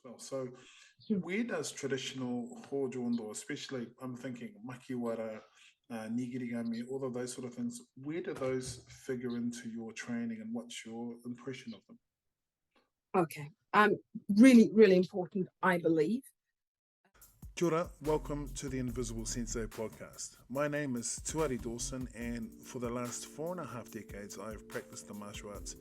well. So where does traditional Hojondo, especially I'm thinking makiwara, nigirigami, all of those sort of things, where do those figure into your training and what's your impression of them? Okay. Really, really important, I believe. Kia ora, welcome to the Invisible Sensei podcast. My name is Tuari Dawson, and for the last 4.5 decades, I have practiced the martial arts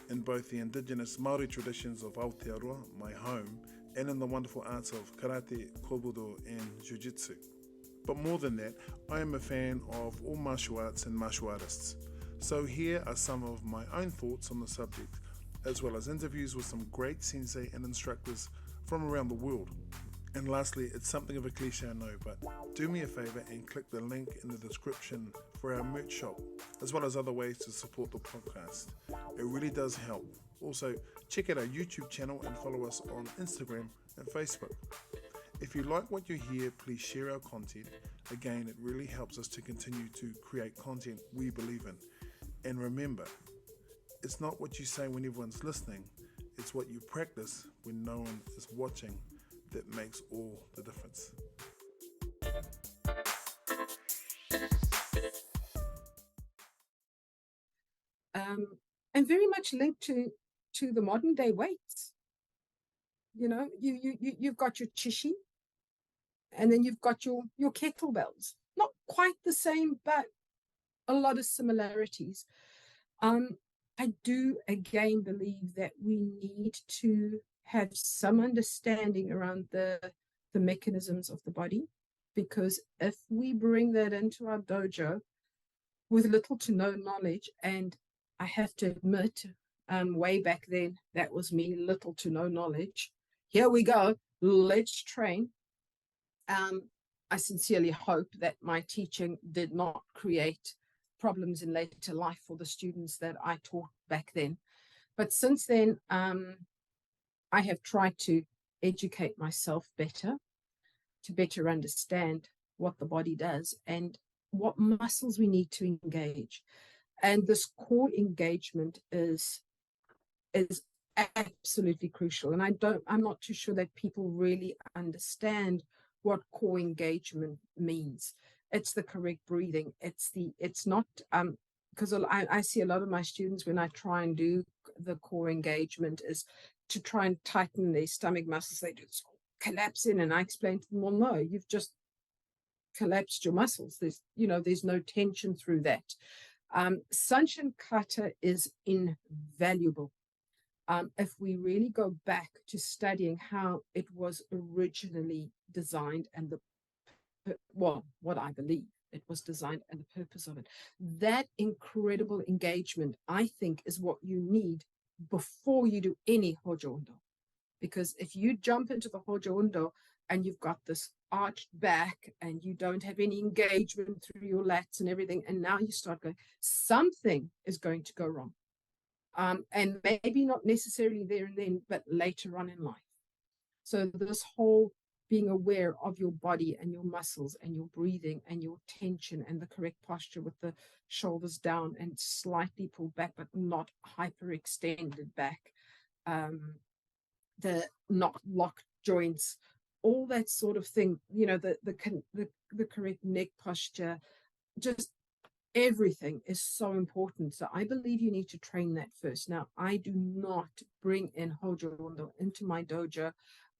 in both the indigenous Māori traditions of Aotearoa, my home, and in the wonderful arts of karate, kobudo, and jiu-jitsu. But more than that, I am a fan of all martial arts and martial artists. So here are some of my own thoughts on the subject, as well as interviews with some great sensei and instructors from around the world. And lastly, it's something of a cliche, I know, but do me a favor and click the link in the description for our merch shop, as well as other ways to support the podcast. It really does help. Also, check out our YouTube channel and follow us on Instagram and Facebook. If you like what you hear, please share our content. Again, it really helps us to continue to create content we believe in. And remember, it's not what you say when everyone's listening, it's what you practice when no one is watching that makes all the difference. And very much linked to the modern day weights. You know, you've got your chishi, and then you've got your kettlebells. Not quite the same, but a lot of similarities. I do again believe that we need to have some understanding around the mechanisms of the body, because if we bring that into our dojo with little to no knowledge, and I have to admit, way back then, that was me, little to no knowledge. Here we go, let's train. I sincerely hope that my teaching did not create problems in later life for the students that I taught back then. But since then, I have tried to educate myself better, to better understand what the body does and what muscles we need to engage. And this core engagement is absolutely crucial. And I'm not too sure that people really understand what core engagement means. It's the correct breathing. It's not, because I see a lot of my students, when I try and do the core engagement, is to try and tighten their stomach muscles. They just collapse in, and I explain to them, well, no, you've just collapsed your muscles. There's no tension through that. Sanshin kata is invaluable. If we really go back to studying how it was originally designed and what I believe it was designed and the purpose of it, that incredible engagement, I think, is what you need before you do any Hojo Undo. Because if you jump into the Hojo Undo and you've got this arched back and you don't have any engagement through your lats and everything, and now you start going, something is going to go wrong. And maybe not necessarily there and then, but later on in life. So this whole being aware of your body and your muscles and your breathing and your tension and the correct posture with the shoulders down and slightly pulled back, but not hyperextended back, the not locked joints, all that sort of thing, the correct neck posture, just everything is so important. So I believe you need to train that first. Now, I do not bring in Hojo Undo into my dojo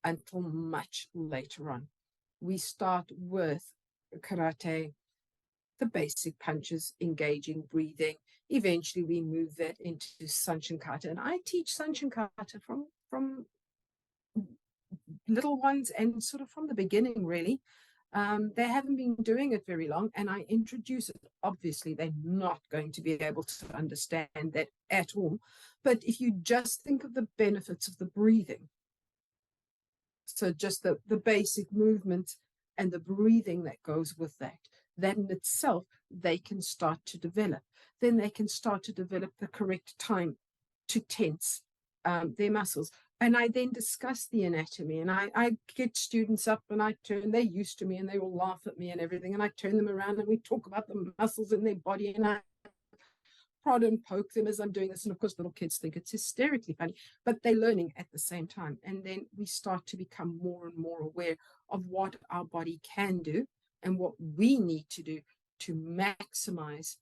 until much later on. We start with karate, the basic punches, engaging, breathing. Eventually, we move that into Sanshin kata, and I teach Sanshin kata from little ones and sort of from the beginning, really. They haven't been doing it very long, and I introduce it. Obviously, they're not going to be able to understand that at all. But if you just think of the benefits of the breathing, so just the basic movement and the breathing that goes with that, that in itself, they can start to develop. Then they can start to develop the correct time to tense their muscles. And I then discuss the anatomy, and I get students up and they're used to me and they will laugh at me and everything. And I turn them around and we talk about the muscles in their body. And prod and poke them as I'm doing this. And of course, little kids think it's hysterically funny, but they're learning at the same time. And then we start to become more and more aware of what our body can do and what we need to do to maximize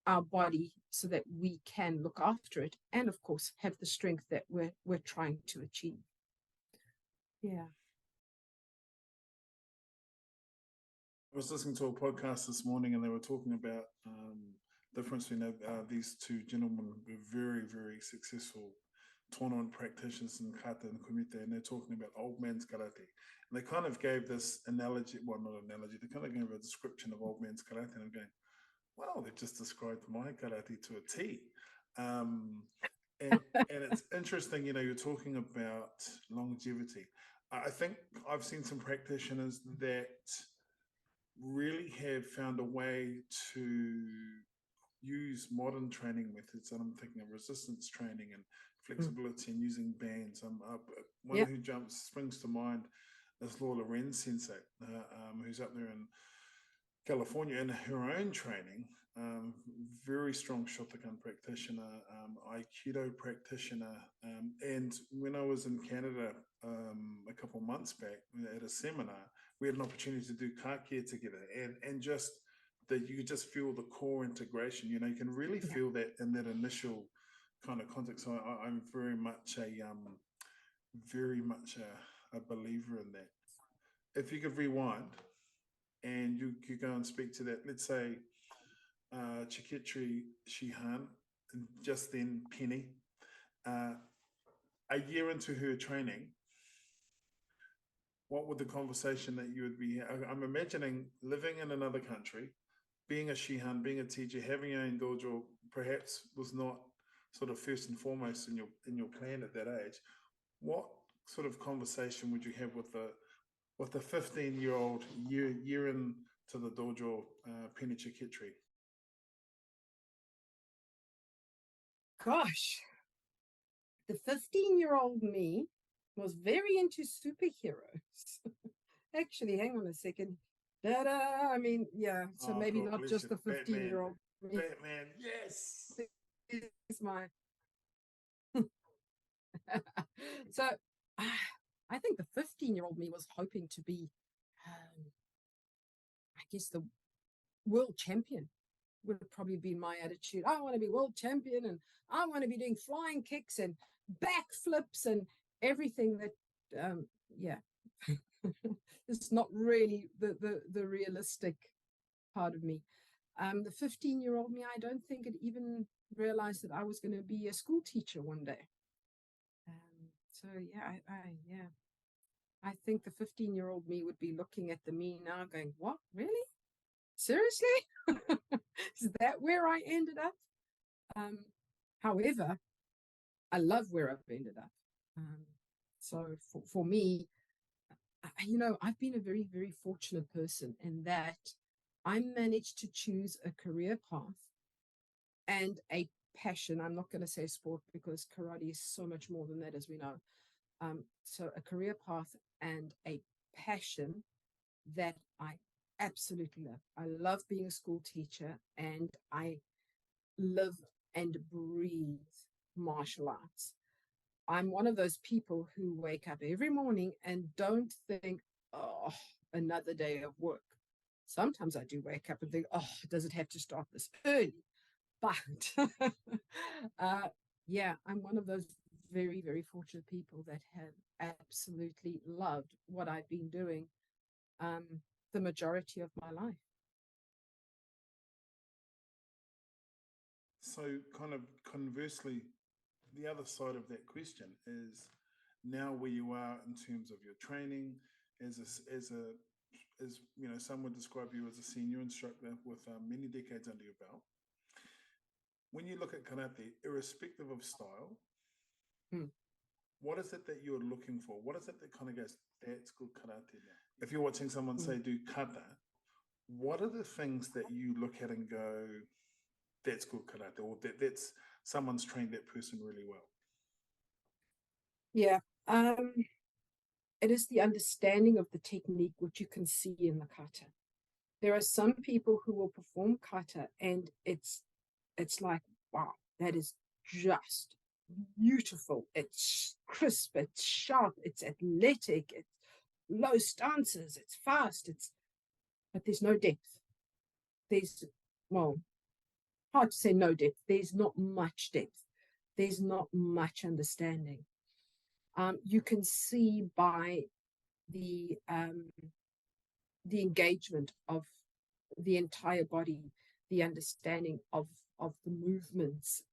our body so that we can look after it and of course have the strength that we're trying to achieve. Yeah. I was listening to a podcast this morning and they were talking about the difference between these two gentlemen who were very, very successful tournament practitioners in kata and kumite, and they're talking about old man's karate. And they kind of gave this analogy, well, not analogy, they kind of gave a description of old man's karate, and I'm going, wow, they've just described my karate to a T. And it's interesting, you know, you're talking about longevity. I think I've seen some practitioners that really have found a way to use modern training methods, and I'm thinking of resistance training and flexibility and using bands. One who springs to mind is Loren Sensei, who's up there in California in her own training. Very strong Shotokan practitioner, Aikido practitioner. And when I was in Canada a couple of months back at a seminar, we had an opportunity to do kake together, and just that you could just feel the core integration. You know, you can really feel that in that initial kind of context. So I'm very much a believer in that. If you could rewind and you could go and speak to that, let's say Cheketrei Shihan, and just then Penny, a year into her training, what would the conversation that you would be? I'm imagining living in another country, being a Shihan, being a teacher, having your own dojo, perhaps was not sort of first and foremost in your plan at that age. What sort of conversation would you have with the 15-year-old year into the dojo, Penny Cheketrei? Gosh, the 15-year-old me was very into superheroes. Actually, hang on a second. Da-da, I mean, yeah, so maybe not just the 15-year-old me. Batman, yes. Is my so I think the 15-year-old me was hoping to be I guess the world champion would have probably been my attitude. I want to be world champion, and I want to be doing flying kicks and backflips and everything that it's not really the realistic part of me. The 15-year-old me, I don't think it even realized that I was going to be a school teacher one day. So I think the 15-year-old me would be looking at the me now going, what, really? Seriously? Is that where I ended up? However, I love where I've ended up. So for me, you know, I've been a very, very fortunate person in that I managed to choose a career path and a passion. I'm not going to say sport because karate is so much more than that, as we know. So a career path and a passion that I absolutely love. I love being a school teacher, and I live and breathe martial arts. I'm one of those people who wake up every morning and don't think, oh, another day of work. Sometimes I do wake up and think, oh, does it have to start this early? But I'm one of those very, very fortunate people that have absolutely loved what I've been doing the majority of my life. So kind of conversely, the other side of that question is now where you are in terms of your training as you know, some would describe you as a senior instructor with many decades under your belt. When you look at karate, irrespective of style, what is it that you're looking for? What is it that kind of goes, that's good karate now? If you're watching someone say do kata, what are the things that you look at and go, that's good karate, or that's someone's trained that person really well? Yeah. It is the understanding of the technique which you can see in the kata. There are some people who will perform kata and it's like, wow, that is just beautiful. It's crisp, it's sharp, it's athletic, it's low stances, it's fast, but there's no depth. There's, well, hard to say no depth. There's not much depth. There's not much understanding. You can see by the engagement of the entire body, the understanding of the movements,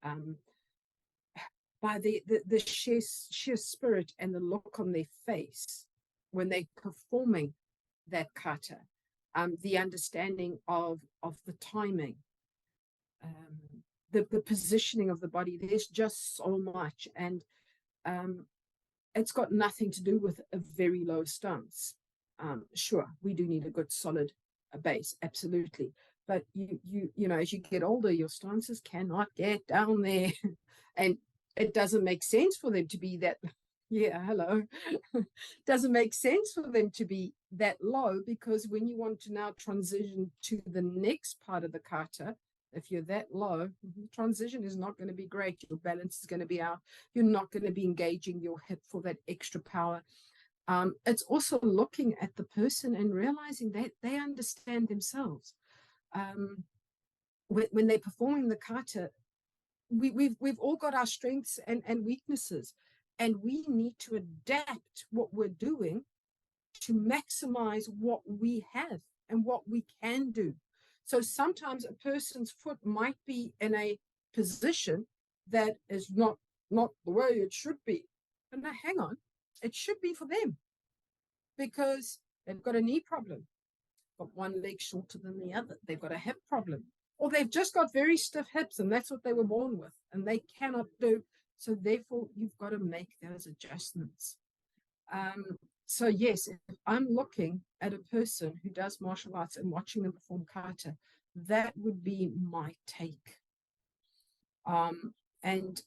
by the sheer spirit and the look on their face when they're performing that kata, the understanding of the timing, the positioning of the body. There's just so much, and it's got nothing to do with a very low stance. Sure, we do need a good solid base, absolutely. But you know, as you get older, your stances cannot get down there, and it doesn't make sense for them to be that. Yeah, hello. Doesn't make sense for them to be that low, because when you want to now transition to the next part of the kata, if you're that low, transition is not going to be great. Your balance is going to be out. You're not going to be engaging your hip for that extra power. It's also looking at the person and realizing that they understand themselves. When they're performing the kata, we've all got our strengths and weaknesses, and we need to adapt what we're doing to maximize what we have and what we can do. So sometimes a person's foot might be in a position that is not the way it should be. But now, hang on, it should be for them, because they've got a knee problem, got one leg shorter than the other, they've got a hip problem, or they've just got very stiff hips, and that's what they were born with, and they cannot do. So therefore, you've got to make those adjustments. So yes, if I'm looking at a person who does martial arts and watching them perform kata, that would be my take. And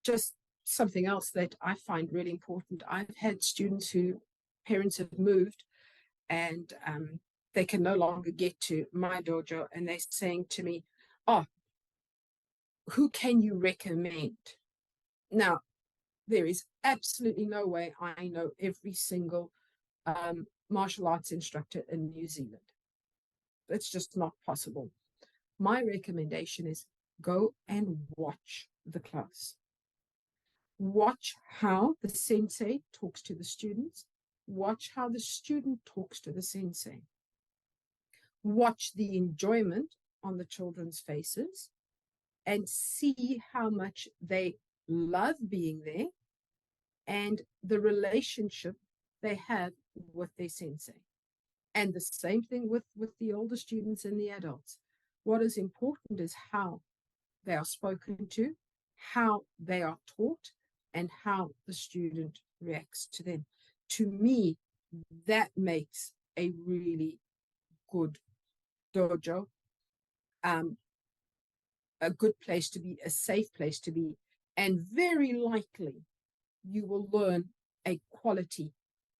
just something else that I find really important. I've had students who parents have moved, and they can no longer get to my dojo, and they're saying to me, oh, who can you recommend? Now, there is absolutely no way I know every single martial arts instructor in New Zealand. It's just not possible. My recommendation is go and watch the class. Watch how the sensei talks to the students. Watch how the student talks to the sensei. Watch the enjoyment on the children's faces and see how much they love being there and the relationship they have with their sensei. And the same thing with the older students and the adults. What is important is how they are spoken to, how they are taught, and how the student reacts to them. To me, that makes a really good dojo, a good place to be, a safe place to be, and very likely you will learn a quality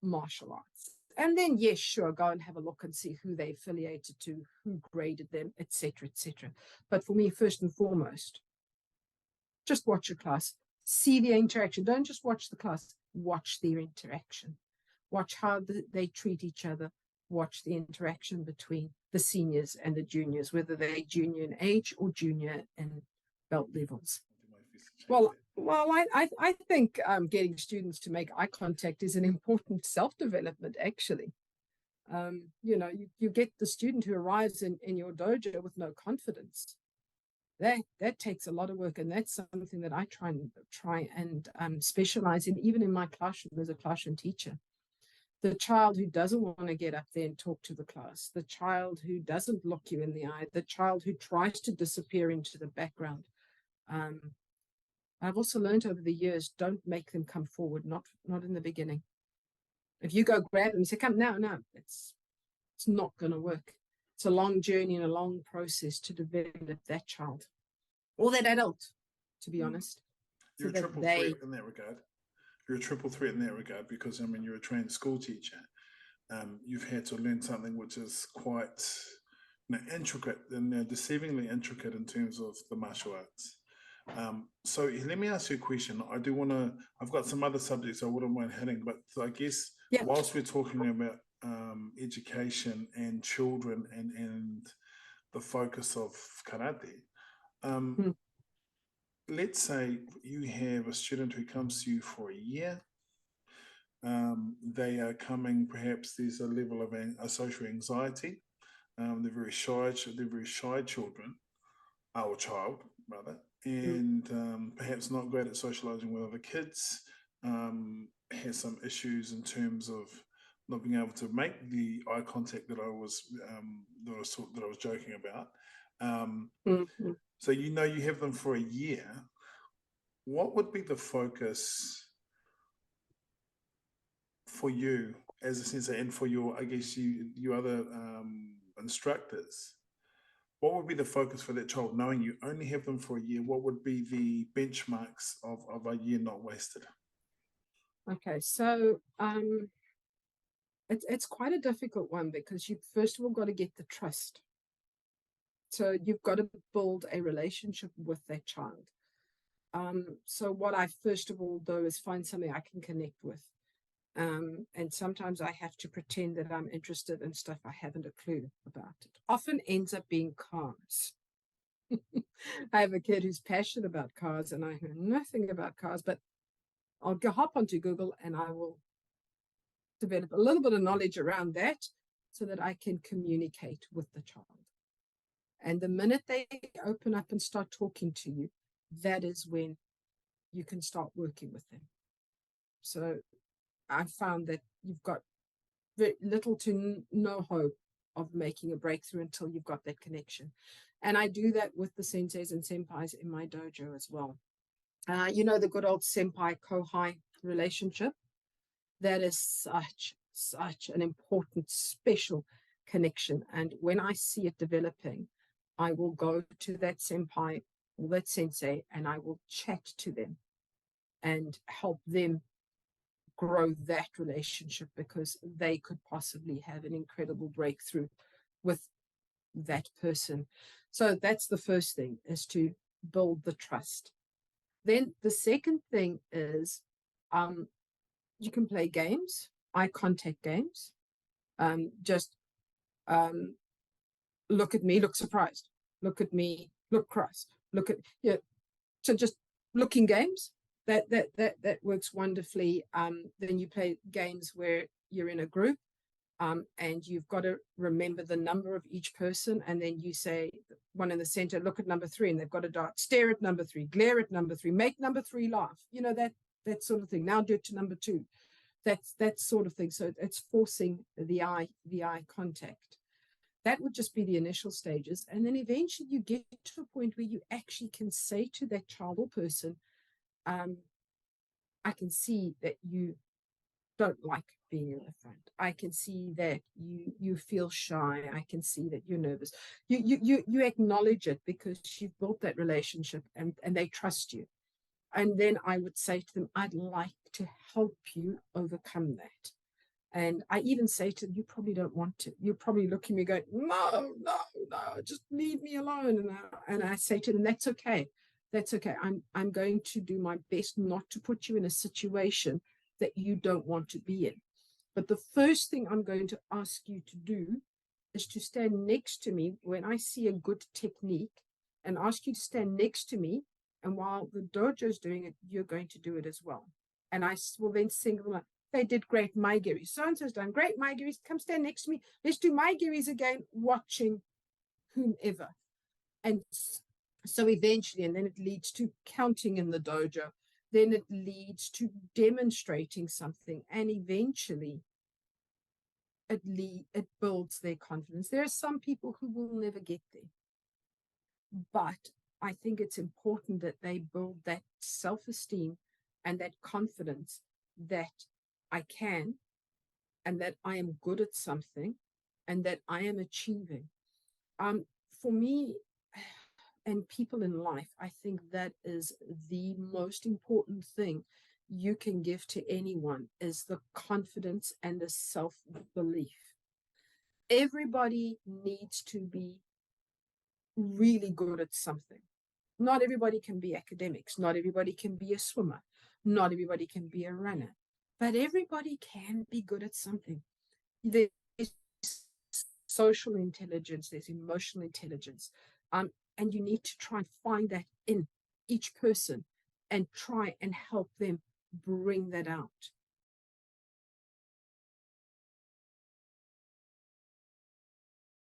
martial arts. And then, yes, sure, go and have a look and see who they affiliated to, who graded them, etc., etc. But for me, first and foremost, just watch your class, see the interaction. Don't just watch the class, watch their interaction. Watch how they treat each other. Watch the interaction between the seniors and the juniors, whether they're junior in age or junior in belt levels. Well, I think getting students to make eye contact is an important self-development, actually. You know, you get the student who arrives in your dojo with no confidence. That takes a lot of work, and that's something that I try and specialize in, even in my classroom as a classroom teacher. The child who doesn't want to get up there and talk to the class, the child who doesn't look you in the eye, the child who tries to disappear into the background. I've also learned over the years, don't make them come forward, not in the beginning. If you go grab them and say, come now, it's not going to work. It's a long journey and a long process to develop that child or that adult, to be honest. You're a triple threat in that regard. You're a triple threat in that regard, because, I mean, you're a trained school teacher. You've had to learn something which is quite intricate and deceivingly intricate in terms of the martial arts. So let me ask you a question. I've got some other subjects I wouldn't mind hitting, but I guess Yeah. whilst we're talking about education and children and the focus of karate, um, Mm, let's say you have a student who comes to you for a year. They are coming, perhaps there's a level of a social anxiety. They're very shy. They're very shy children, or child rather, mm, and perhaps not great at socializing with other kids. Has some issues in terms of not being able to make the eye contact that I was joking about. Um, mm, mm. so you have them for a year. What would be the focus for you as a sensei and for your, I guess, you other instructors? What would be the focus for that child, knowing you only have them for a year? What would be the benchmarks of a year not wasted? Okay, so it's quite a difficult one because you first of all got to get the trust. So you've got to build a relationship with that child. So what I first of all do is find something I can connect with. And sometimes I have to pretend that I'm interested in stuff I haven't a clue about. It often ends up being cars. I have a kid who's passionate about cars, and I know nothing about cars, but I'll go hop onto Google and I will develop a little bit of knowledge around that so that I can communicate with the child. And the minute they open up and start talking to you, that is when you can start working with them. So I found that you've got very little to no hope of making a breakthrough until you've got that connection. And I do that with the senseis and senpais in my dojo as well. The good old senpai kohai relationship. That is such an important, special connection. And when I see it developing, I will go to that senpai or that sensei and I will chat to them and help them grow that relationship because they could possibly have an incredible breakthrough with that person. So that's the first thing, is to build the trust. Then the second thing is you can play games, eye contact games. Just look at me, look surprised, look at me, look cross, look at so just looking games. That works wonderfully. Then you play games where you're in a group, and you've got to remember the number of each person, and then you say, one in the center, look at number 3, and they've got a dart, stare at number 3, glare at number 3, make number 3 laugh. That sort of thing. Now do it to number 2. That sort of thing. So it's forcing the eye contact. That would just be the initial stages. And then eventually you get to a point where you actually can say to that child or person, I can see that you don't like being in the front. I can see that you feel shy. I can see that you're nervous. You acknowledge it because you've built that relationship and they trust you. And then I would say to them, I'd like to help you overcome that. And I even say to them, you probably don't want to. You're probably looking at me going, no, just leave me alone. And I say to them, that's okay. That's okay. I'm going to do my best not to put you in a situation that you don't want to be in. But the first thing I'm going to ask you to do is to stand next to me when I see a good technique, and ask you to stand next to me. And while the dojo is doing it, you're going to do it as well. And I will then single them, they did great maigiris. So-and-so's done great maigiris. Come stand next to me. Let's do maigiris again, watching whomever. And so eventually, and then it leads to counting in the dojo. Then it leads to demonstrating something. And eventually, it builds their confidence. There are some people who will never get there. But I think it's important that they build that self-esteem and that confidence that I can, and that I am good at something, and that I am achieving. For me and people in life, I think that is the most important thing you can give to anyone, is the confidence and the self-belief. Everybody needs to be really good at something. Not everybody can be academics. Not everybody can be a swimmer. Not everybody can be a runner. But everybody can be good at something. There's social intelligence, there's emotional intelligence. And you need to try and find that in each person and try and help them bring that out.